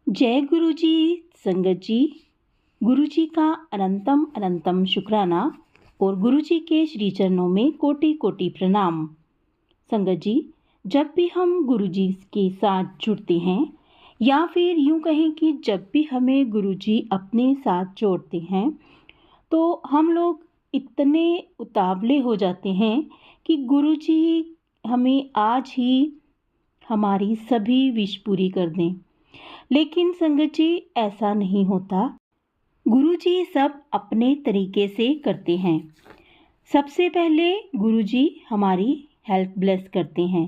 जय गुरु जी। संगत जी, गुरु जी का अनंतम अनंतम शुक्राना और गुरु जी के श्री चरणों में कोटि कोटि प्रणाम। संगत जी, जब भी हम गुरु जी के साथ जुड़ते हैं या फिर यूं कहें कि जब भी हमें गुरु जी अपने साथ जोड़ते हैं तो हम लोग इतने उतावले हो जाते हैं कि गुरु जी हमें आज ही हमारी सभी विश पूरी कर दें। लेकिन संगत जी, ऐसा नहीं होता। गुरु जी सब अपने तरीके से करते हैं। सबसे पहले गुरु जी हमारी हेल्थ ब्लेस करते हैं,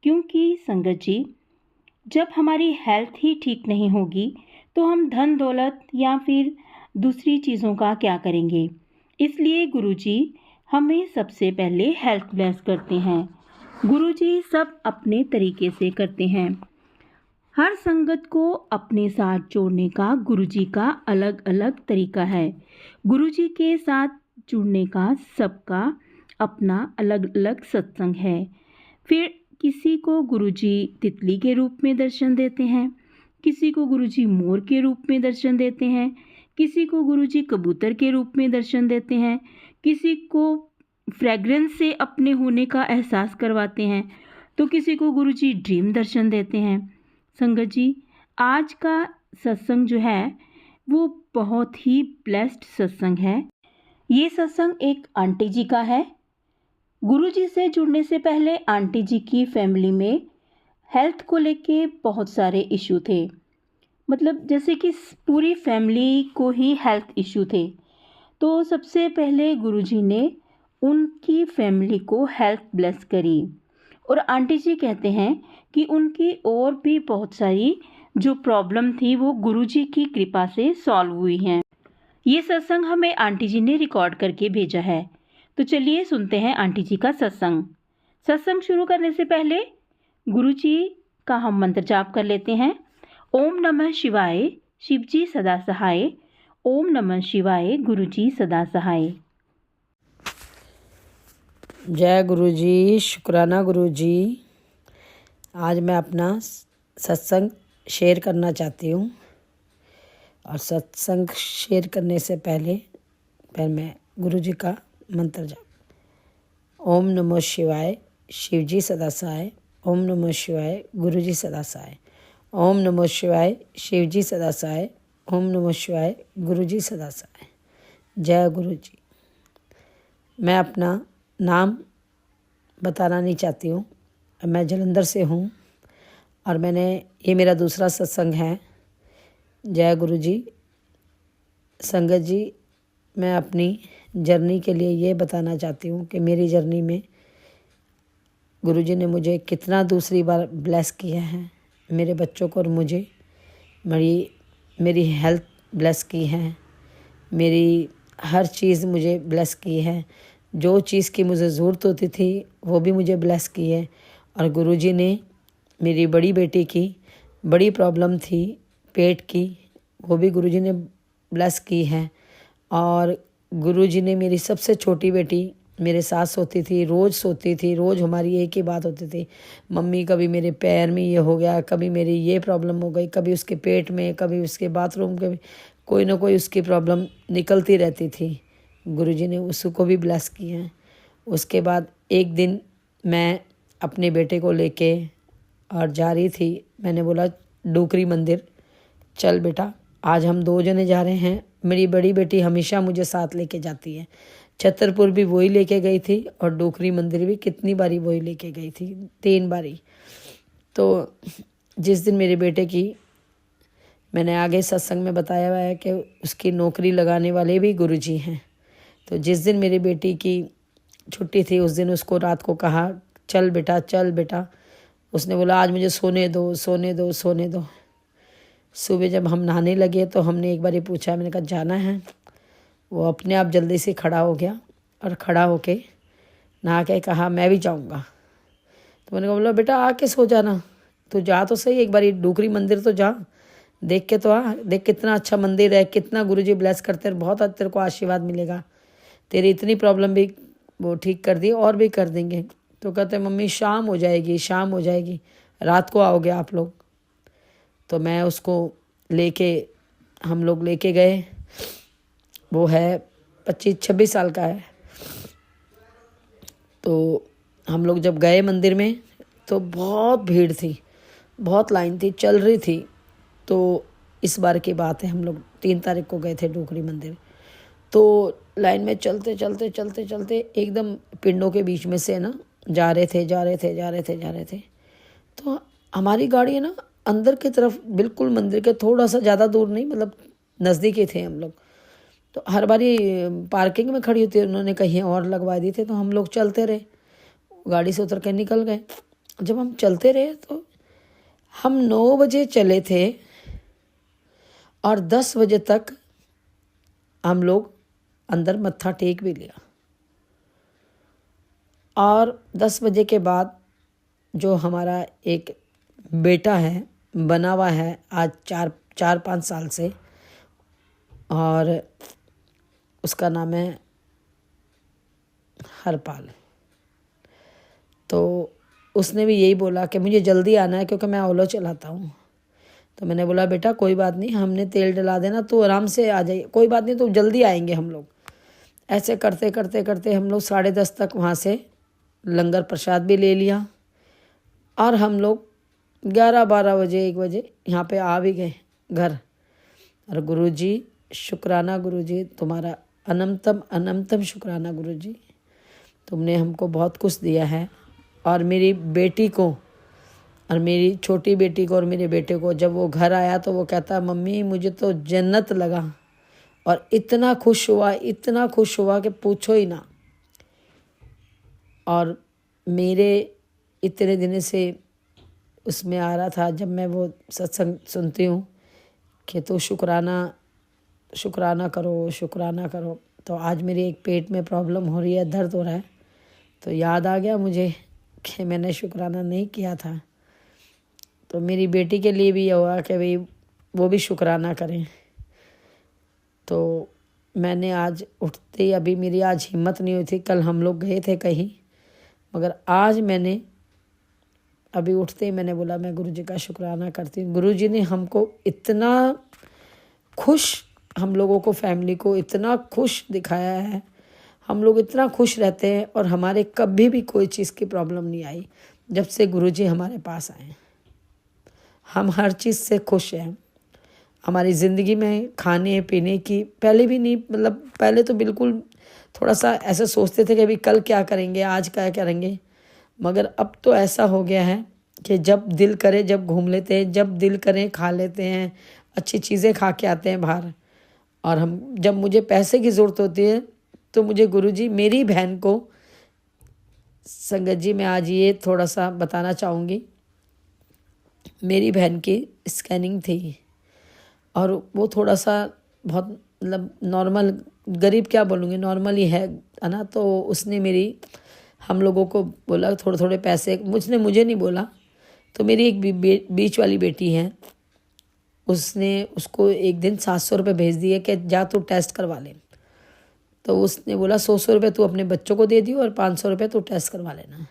क्योंकि संगत जी, जब हमारी हेल्थ ही ठीक नहीं होगी तो हम धन दौलत या फिर दूसरी चीज़ों का क्या करेंगे। इसलिए गुरु जी हमें सबसे पहले हेल्थ ब्लेस करते हैं। गुरु जी सब अपने तरीके से करते हैं। हर संगत को अपने साथ जोड़ने का गुरुजी का अलग अलग तरीका है। गुरुजी के साथ जुड़ने का सबका अपना अलग अलग सत्संग है। फिर किसी को गुरुजी तितली के रूप में दर्शन देते हैं, किसी को गुरुजी मोर के रूप में दर्शन देते हैं, किसी को गुरुजी कबूतर के रूप में दर्शन देते हैं, किसी को फ्रेग्रेंस से अपने होने का एहसास करवाते हैं, तो किसी को गुरुजी ड्रीम दर्शन देते हैं। संगत जी, आज का सत्संग जो है वो बहुत ही ब्लेस्ड सत्संग है। ये सत्संग एक आंटी जी का है। गुरु जी से जुड़ने से पहले आंटी जी की फैमिली में हेल्थ को लेके बहुत सारे इशू थे। मतलब जैसे कि पूरी फैमिली को ही हेल्थ इशू थे। तो सबसे पहले गुरु जी ने उनकी फैमिली को हेल्थ ब्लेस करी और आंटी जी कहते हैं कि उनकी और भी बहुत सारी जो प्रॉब्लम थी वो गुरुजी की कृपा से सॉल्व हुई हैं। ये सत्संग हमें आंटी जी ने रिकॉर्ड करके भेजा है। तो चलिए सुनते हैं आंटी जी का सत्संग। सत्संग शुरू करने से पहले गुरुजी का हम मंत्र जाप कर लेते हैं। ओम नमः शिवाय, शिवजी सदा सहाय। ओम नमः शिवाय, गुरुजी सदा सहाय। जय गुरु जी, शुक्राना गुरु जी। आज मैं अपना सत्संग शेयर करना चाहती हूँ और सत्संग शेयर करने से पहले मैं गुरु जी का मंत्र जाप। ओम नमो शिवाय, शिवजी सदा सहाय। ओम नमो शिवाय, गुरु जी सदा सहाय। ओम नमो शिवाय, शिवजी सदा सहाय। ओम नमो शिवाय, गुरु जी सदा सहाय। जय गुरु जी। मैं अपना नाम बताना नहीं चाहती हूँ। मैं जलंधर से हूँ और ये मेरा दूसरा सत्संग है। जय गुरु जी। संगत जी, मैं अपनी जर्नी के लिए ये बताना चाहती हूँ कि मेरी जर्नी में गुरु जी ने मुझे कितना दूसरी बार ब्लेस किया है। मेरे बच्चों को और मुझे मेरी हेल्थ ब्लेस की है। मेरी हर चीज़ मुझे ब्लेस की है। जो चीज़ की मुझे ज़रूरत होती थी वो भी मुझे ब्लेस की है। और गुरुजी ने मेरी बड़ी बेटी की बड़ी प्रॉब्लम थी पेट की, वो भी गुरुजी ने ब्लेस की है। और गुरुजी ने मेरी सबसे छोटी बेटी मेरे साथ सोती थी, रोज़ हमारी एक ही बात होती थी, मम्मी कभी मेरे पैर में ये हो गया, कभी मेरी ये प्रॉब्लम हो गई, कभी उसके पेट में, कभी उसके बाथरूम के, कोई ना कोई उसकी प्रॉब्लम निकलती रहती थी। गुरुजी ने उसको भी ब्लेस किया है। उसके बाद एक दिन मैं अपने बेटे को लेके और जा रही थी। मैंने बोला डोकरी मंदिर चल बेटा, आज हम 2 जने जा रहे हैं। मेरी बड़ी बेटी हमेशा मुझे साथ लेके जाती है। छतरपुर भी वही लेके गई थी और डोकरी मंदिर भी कितनी बारी वही लेके गई थी, 3 बारी। तो जिस दिन मेरे बेटे की, मैंने आगे सत्संग में बताया हुआ है कि उसकी नौकरी लगाने वाले भी गुरुजी हैं। तो जिस दिन मेरी बेटी की छुट्टी थी उस दिन उसको रात को कहा चल बेटा। उसने बोला आज मुझे सोने दो। सुबह जब हम नहाने लगे तो हमने एक बार पूछा, मैंने कहा जाना है। वो अपने आप जल्दी से खड़ा हो गया और खड़ा होके नहा के कहा मैं भी जाऊंगा। तो मैंने कहा बोला बेटा आके सो जाना, तो जा तो सही, एक बार डोकरी मंदिर तो जा, देख के तो आ, देख कितना अच्छा मंदिर है, कितना गुरुजी ब्लेस करते हैं, बहुत तेरे को आशीर्वाद मिलेगा, तेरी इतनी प्रॉब्लम भी वो ठीक कर दी और भी कर देंगे। तो कहते मम्मी शाम हो जाएगी, रात को आओगे आप लोग। तो मैं उसको लेके हम लोग लेके गए। वो है 25-26 साल का है। तो हम लोग जब गए मंदिर में तो बहुत भीड़ थी, बहुत लाइन थी, चल रही थी। तो इस बार की बात है, हम लोग 3 तारीख को गए थे डोकरी मंदिर। तो लाइन में चलते चलते चलते चलते एकदम पिंडों के बीच में से ना जा रहे थे। तो हमारी गाड़ी है ना अंदर की तरफ, बिल्कुल मंदिर के थोड़ा सा ज़्यादा दूर नहीं, मतलब नज़दीक ही थे हम लोग। तो हर बारी पार्किंग में खड़ी होती है, उन्होंने कहीं और लगवा दी थी। तो हम लोग चलते रहे, गाड़ी से उतर के निकल गए। जब हम चलते रहे तो हम 9 बजे चले थे और 10 बजे तक हम लोग अंदर मत्था टेक भी लिया। और 10 बजे के बाद जो हमारा एक बेटा है, बना हुआ है आज 4-5 साल से, और उसका नाम है हरपाल। तो उसने भी यही बोला कि मुझे जल्दी आना है क्योंकि मैं ओलो चलाता हूँ। तो मैंने बोला बेटा कोई बात नहीं, हमने तेल डला देना, तो आराम से आ जाइए, कोई बात नहीं, तो जल्दी आएंगे हम लोग। ऐसे करते करते करते हम लोग 10:30 तक वहाँ से लंगर प्रसाद भी ले लिया और हम लोग 11-12 बजे 1 बजे यहाँ पे आ भी गए घर। और गुरुजी शुक्राना, गुरुजी तुम्हारा अनंतम अनंतम शुक्राना। गुरुजी तुमने हमको बहुत कुछ दिया है। और मेरी बेटी को, और मेरी छोटी बेटी को और मेरे बेटे को, जब वो घर आया तो वो कहता मम्मी मुझे तो जन्नत लगा। और इतना खुश हुआ कि पूछो ही ना। और मेरे इतने दिन से उसमें आ रहा था, जब मैं वो सत्संग सुनती हूँ कि तो शुक्राना करो। तो आज मेरी एक पेट में प्रॉब्लम हो रही है, दर्द हो रहा है, तो याद आ गया मुझे कि मैंने शुक्राना नहीं किया था। तो मेरी बेटी के लिए भी ये हुआ कि भाई वो भी शुक्राना करें। तो मैंने आज उठते ही, अभी मेरी आज हिम्मत नहीं हुई थी, कल हम लोग गए थे कहीं, मगर आज मैंने अभी उठते ही मैंने बोला मैं गुरुजी का शुक्राना करती हूँ। गुरुजी ने हमको इतना खुश, हम लोगों को, फैमिली को इतना खुश दिखाया है। हम लोग इतना खुश रहते हैं और हमारे कभी भी कोई चीज़ की प्रॉब्लम नहीं आई जब से गुरुजी हमारे पास आए। हम हर चीज़ से खुश हैं। हमारी ज़िंदगी में खाने पीने की पहले भी नहीं, मतलब पहले तो बिल्कुल थोड़ा सा ऐसा सोचते थे कि अभी कल क्या करेंगे, आज क्या करेंगे, मगर अब तो ऐसा हो गया है कि जब दिल करे जब घूम लेते हैं, जब दिल करे खा लेते हैं, अच्छी चीज़ें खा के आते हैं बाहर। और हम जब मुझे पैसे की ज़रूरत होती है तो मुझे गुरुजी, मेरी बहन को, संगत जी मैं आज ये थोड़ा सा बताना चाहूँगी। मेरी बहन की स्कैनिंग थी और वो थोड़ा सा बहुत मतलब नॉर्मल, गरीब क्या बोलूँगी, नॉर्मल ही है ना। तो उसने हम लोगों को बोला थोड़े थोड़े पैसे, मुझे नहीं बोला। तो मेरी एक बीच वाली बेटी है, उसने उसको एक दिन 700 रुपये भेज दिए कि जा तू टेस्ट करवा ले। तो उसने बोला 100 रुपये तू अपने बच्चों को दे दियो और 500 रुपये तू टेस्ट करवा लेना।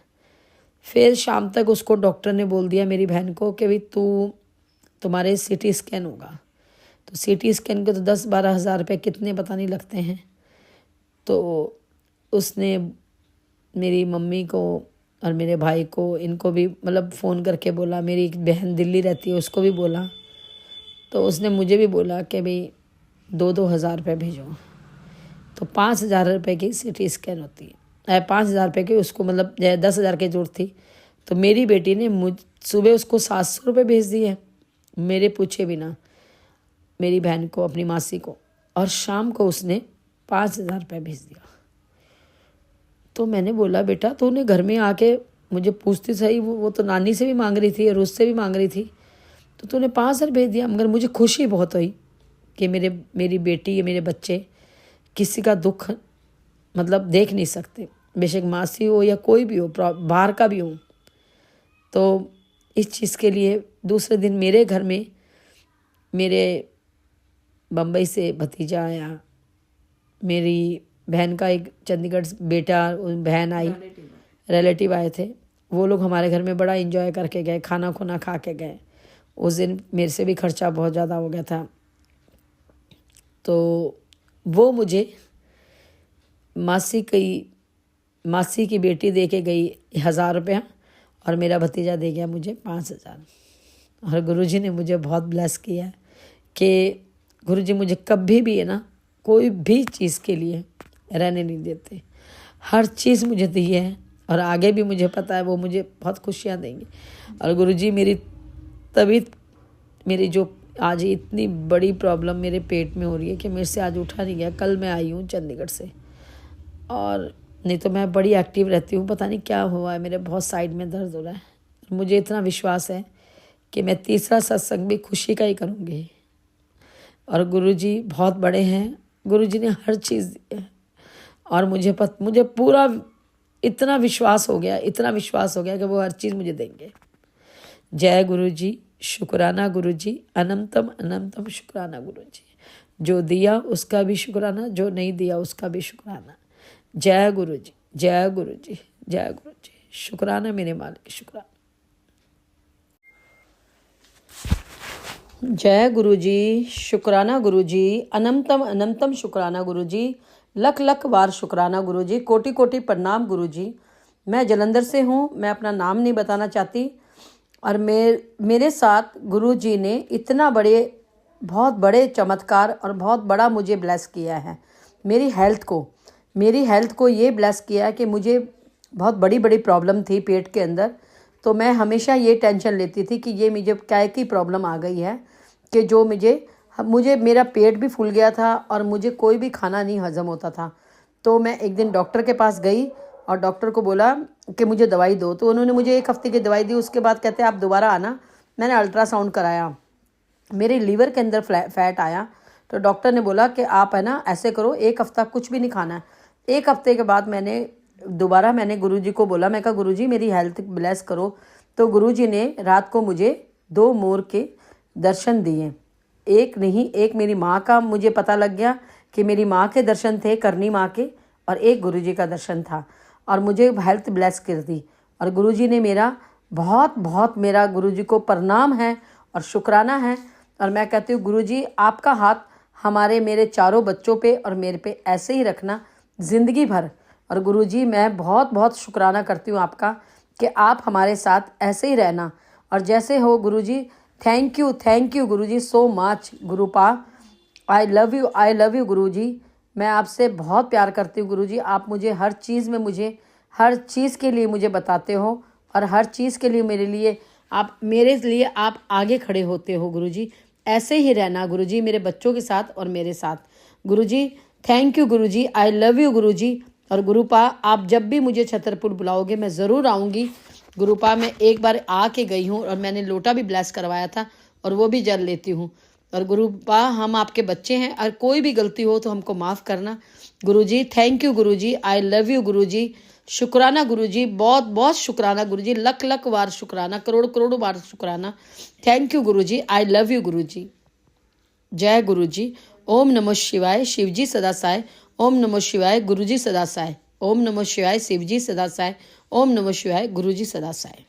फिर शाम तक उसको डॉक्टर ने बोल दिया मेरी बहन को कि भाई तुम्हारे CT स्कैन होगा। तो CT स्कैन के तो 10-12 हज़ार रुपये कितने पता नहीं लगते हैं। तो उसने मेरी मम्मी को और मेरे भाई को, इनको भी मतलब फ़ोन करके बोला। मेरी एक बहन दिल्ली रहती है, उसको भी बोला। तो उसने मुझे भी बोला कि भाई 2-2 हज़ार रुपये भेजो। तो 5,000 रुपये की CT स्कैन होती है, 5,000 रुपये की उसको, मतलब 10,000 की जरूरत थी। तो मेरी बेटी ने सुबह उसको 700 रुपये भेज दिए मेरे पूछे बिना, मेरी बहन को, अपनी मासी को। और शाम को उसने 5,000 रुपये भेज दिया। तो मैंने बोला बेटा तूने घर में आके मुझे पूछती सही, वो तो नानी से भी मांग रही थी और उससे भी मांग रही थी, तो तूने 5,000 भेज दिया। मगर मुझे खुशी बहुत हुई कि मेरी बेटी, मेरे बच्चे किसी का दुख मतलब देख नहीं सकते, बेशक मासी हो या कोई भी हो, बाहर का भी हो। तो इस चीज़ के लिए दूसरे दिन मेरे घर में मेरे बम्बई से भतीजा आया, मेरी बहन का एक चंडीगढ़ बेटा, बहन आई, रिलेटिव आए थे। वो लोग हमारे घर में बड़ा एंजॉय करके गए, खाना खुना खा के गए। उस दिन मेरे से भी खर्चा बहुत ज़्यादा हो गया था। तो वो मुझे मासी की बेटी दे के गई 1000 रुपया और मेरा भतीजा दे गया मुझे 5000। और गुरुजी ने मुझे बहुत ब्लेस किया कि गुरुजी मुझे कभी भी है ना कोई भी चीज़ के लिए रहने नहीं देते। हर चीज़ मुझे दी है और आगे भी मुझे पता है वो मुझे बहुत खुशियाँ देंगे। और गुरुजी मेरी जो आज इतनी बड़ी प्रॉब्लम मेरे पेट में हो रही है कि मेरे से आज उठा नहीं गया। कल मैं आई हूँ चंडीगढ़ से, और नहीं तो मैं बड़ी एक्टिव रहती हूँ। पता नहीं क्या हुआ है, मेरे बहुत साइड में दर्द हो रहा है। मुझे इतना विश्वास है कि मैं तीसरा सत्संग भी खुशी का ही करूँगी। और गुरुजी बहुत बड़े हैं, गुरुजी ने हर चीज़ दी है। और मुझे पूरा इतना विश्वास हो गया कि वो हर चीज़ मुझे देंगे। जय गुरुजी, शुक्राना गुरुजी, अनंतम अनंतम शुक्राना गुरुजी। जो दिया उसका भी शुक्राना, जो नहीं दिया उसका भी शुक्राना। जय गुरुजी, जय गुरुजी, जय गुरुजी। शुक्राना मेरे मालिक, शुक्राना। जय गुरुजी, शुक्राना गुरुजी, अनंतम अनंतम शुक्राना गुरुजी, लख लख बार शुक्राना गुरुजी, कोटि कोटि प्रणाम गुरुजी। मैं जलंधर से हूँ, मैं अपना नाम नहीं बताना चाहती। और मेरे साथ गुरुजी ने इतना बहुत बड़े चमत्कार और बहुत बड़ा मुझे ब्लेस किया है। मेरी हेल्थ को ये ब्लेस किया है कि मुझे बहुत बड़ी प्रॉब्लम थी पेट के अंदर। तो मैं हमेशा ये टेंशन लेती थी कि ये मुझे क्या की प्रॉब्लम आ गई है कि जो मुझे मेरा पेट भी फूल गया था और मुझे कोई भी खाना नहीं हजम होता था। तो मैं एक दिन डॉक्टर के पास गई और डॉक्टर को बोला कि मुझे दवाई दो। तो उन्होंने मुझे 1 हफ्ते की दवाई दी। उसके बाद कहते आप दोबारा आना। मैंने अल्ट्रासाउंड कराया, मेरे लीवर के अंदर फैट आया। तो डॉक्टर ने बोला कि आप है ना ऐसे करो, 1 हफ्ता कुछ भी नहीं खाना है। 1 हफ्ते के बाद मैंने गुरुजी को बोला, मैं कहा गुरुजी मेरी हेल्थ ब्लेस करो। तो गुरुजी ने रात को मुझे 2 मोर के दर्शन दिए। एक नहीं, एक मेरी माँ का मुझे पता लग गया कि मेरी माँ के दर्शन थे, करनी माँ के, और एक गुरुजी का दर्शन था। और मुझे हेल्थ ब्लेस कर दी। और गुरुजी ने मेरा बहुत मेरा गुरुजी को प्रणाम है और शुक्राना है। और मैं कहती हूँ गुरुजी आपका हाथ मेरे चारों बच्चों पे और मेरे पे ऐसे ही रखना ज़िंदगी भर। और गुरुजी मैं बहुत शुक्राना करती हूँ आपका कि आप हमारे साथ ऐसे ही रहना और जैसे हो Guruji. Thank you Guruji so much. Gurupa I love you Guruji. मैं आपसे बहुत प्यार करती हूँ गुरुजी। आप मुझे हर चीज़ के लिए मुझे बताते हो और हर चीज़ के लिए मेरे लिए आप आगे खड़े होते हो गुरुजी। ऐसे ही रहना गुरुजी मेरे बच्चों के साथ और मेरे साथ। Guruji thank you Guruji, I love you Guruji. और गुरुपा आप जब भी मुझे छतरपुर बुलाओगे मैं ज़रूर आऊँगी। गुरुपा मैं एक बार आके गई हूँ और मैंने लोटा भी ब्लेस करवाया था और वो भी जल लेती हूँ। और गुरुपा हम आपके बच्चे हैं और कोई भी गलती हो तो हमको माफ़ करना Guruji. Thank you Guruji, I love you Guruji. शुक्राना गुरुजी, बहुत शुक्राना गुरुजी, लख बार शुक्राना, करोड़ बार शुक्राना। Thank you Guruji, I love you Guruji. जय गुरुजी। ओम नमः शिवाय, शिवजी सदा साय। ओम नमः शिवाय, गुरुजी सदा साय। ओम नमः शिवाय, शिवजी सदा साय। ओम नमः शिवाय, गुरुजी सदा साय।